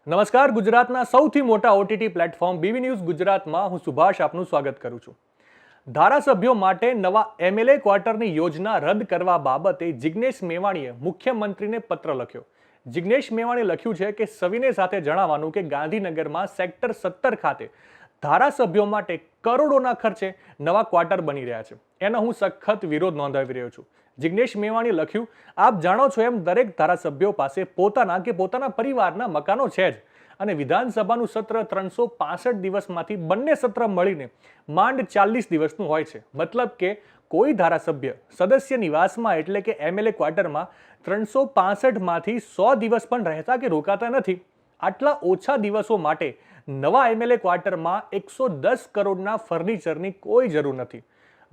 નમસ્કાર, ગુજરાતના સૌથી મોટા ઓટીટી પ્લેટફોર્મ બીવી ન્યૂઝ ગુજરાતમાં હું સુભાષ આપનું સ્વાગત કરું છું. ધારાસભ્યો માટે નવા એમએલએ ક્વાર્ટરની યોજના રદ કરવા બાબતે જિગ્નેશ મેવાણીએ મુખ્યમંત્રીને પત્ર લખ્યો. જિગ્નેશ મેવાણીએ લખ્યું છે કે સવિનય સાથે જણાવવાનું કે ગાંધીનગરમાં સેક્ટર 17 ખાતે ધારાસભ્યો માટે કરોડોના ખર્ચે નવા ક્વાર્ટર બની રહ્યા છે. એનો હું સખત વિરોધ નોંધાવી રહ્યો છું. જિગ્નેશ મેવાણીએ લખ્યું, આપ જાણો છો એમ દરેક ધારાસભ્યો પાસે પોતાના પરિવારના મકાનો છે જ, અને વિધાનસભાનું સત્ર 365 દિવસમાંથી બંને સત્ર મળીને માંડ 40 દિવસનું હોય છે. મતલબ કે કોઈ ધારાસભ્ય સદસ્ય નિવાસમાં એટલે કે એમએલએ ક્વાર્ટરમાં 365 માંથી 100 દિવસ પણ રહેતા કે રોકાતા નથી. આટલા ઓછા દિવસો માટે નવા એમએલએ ક્વાર્ટરમાં 110 કરોડના ફર્નિચરની કોઈ જરૂર નથી.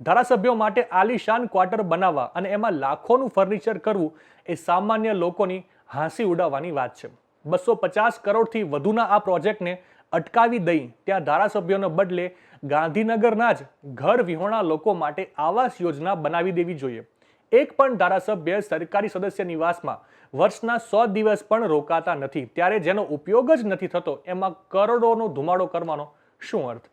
ધારાસભ્યો માટે આલીશાન ક્વાર્ટર બનાવવા અને એમાં લાખોનું ફર્નિચર કરવું એ સામાન્ય લોકોની હાંસી ઉડાવવાની વાત છે. 250 કરોડથી વધુના આ પ્રોજેક્ટને અટકાવી દઈ ત્યાં ધારાસભ્યોને બદલે ગાંધીનગરના જ ઘર વિહોણા લોકો માટે આવાસ યોજના બનાવી દેવી જોઈએ. એક પણ ધારાસભ્ય સરકારી સદસ્ય નિવાસમાં વર્ષના 100 દિવસ પણ રોકાતા નથી, ત્યારે જેનો ઉપયોગ જ નથી થતો એમાં કરોડોનો ધુમાડો કરવાનો શું અર્થ?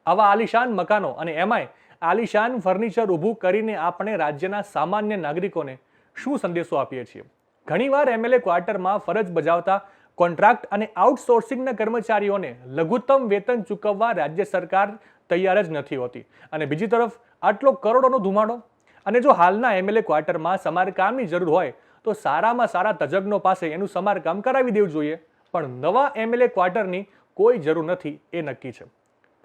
આવા આલીશાન મકાનો અને એમાંય આલીશાન ફર્નિચર ઊભું કરીને આપણે રાજ્યના સામાન્ય નાગરિકોને શું સંદેશો આપીએ છીએ? ઘણીવાર એમએલએ ક્વાર્ટરમાં ફરજ બજાવતા કોન્ટ્રાક્ટ અને આઉટસોર્સિંગના કર્મચારીઓને લઘુત્તમ વેતન ચૂકવવા રાજ્ય સરકાર તૈયાર જ નથી હોતી, અને બીજી તરફ આટલો કરોડોનો ધુમાડો. અને જો હાલના એમએલએ ક્વાર્ટરમાં સમારકામની જરૂર હોય તો સારામાં સારા તજજ્ઞો પાસે એનું સમારકામ કરાવી દેવું જોઈએ, પણ નવા એમએલએ ક્વાર્ટરની કોઈ જરૂર નથી એ નક્કી છે.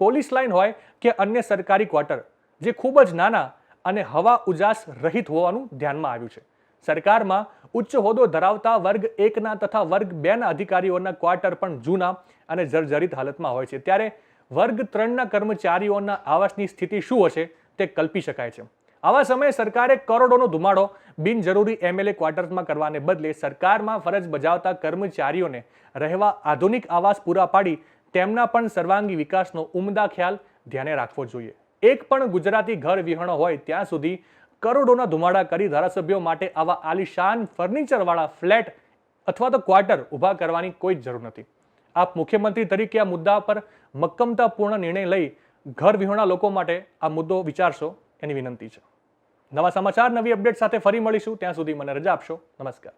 પોલીસ લાઇન હોય કે અન્ય સરકારી ક્વાર્ટર જે ખૂબ જ નાના અને હવા ઉજાસ રહિત હોવાનું ધ્યાનમાં આવ્યું છે. સરકારમાં ઉચ્ચ હોદ્દો ધરાવતા વર્ગ 1ના તથા વર્ગ 2ના અધિકારીઓના ક્વાર્ટર પણ જૂના અને જર્જરિત હાલતમાં હોય છે, ત્યારે વર્ગ 3ના કર્મચારીઓના આવાસની સ્થિતિ શું હશે તે કલ્પી શકાય છે. આવા સમયે સરકારે કરોડોનો ધુમાડો બિનજરૂરી એમએલએ ક્વાર્ટર્સમાં કરવાને બદલે સરકારમાં ફરજ બજાવતા કર્મચારીઓને રહેવા આધુનિક આવાસ પૂરા પાડી તેમના પણ સર્વાંગી વિકાસનો ઉમદા ખ્યાલ ધ્યાને રાખવો જોઈએ. એક પણ ગુજરાતી ઘર વિહોણો હોય ત્યાં સુધી કરોડોના ધુમાડા કરી ધારાસભ્યો માટે આવા આલીશાન ફર્નિચરવાળા ફ્લેટ અથવા તો ક્વાર્ટર ઊભા કરવાની કોઈ જરૂર નથી. આપ મુખ્યમંત્રી તરીકે આ મુદ્દા પર મક્કમતાપૂર્ણ નિર્ણય લઈ ઘર વિહોણા લોકો માટે આ મુદ્દો વિચારશો એની વિનંતી છે. નવા સમાચાર, નવી અપડેટ સાથે ફરી મળીશું. ત્યાં સુધી મને રજા આપશો. નમસ્કાર.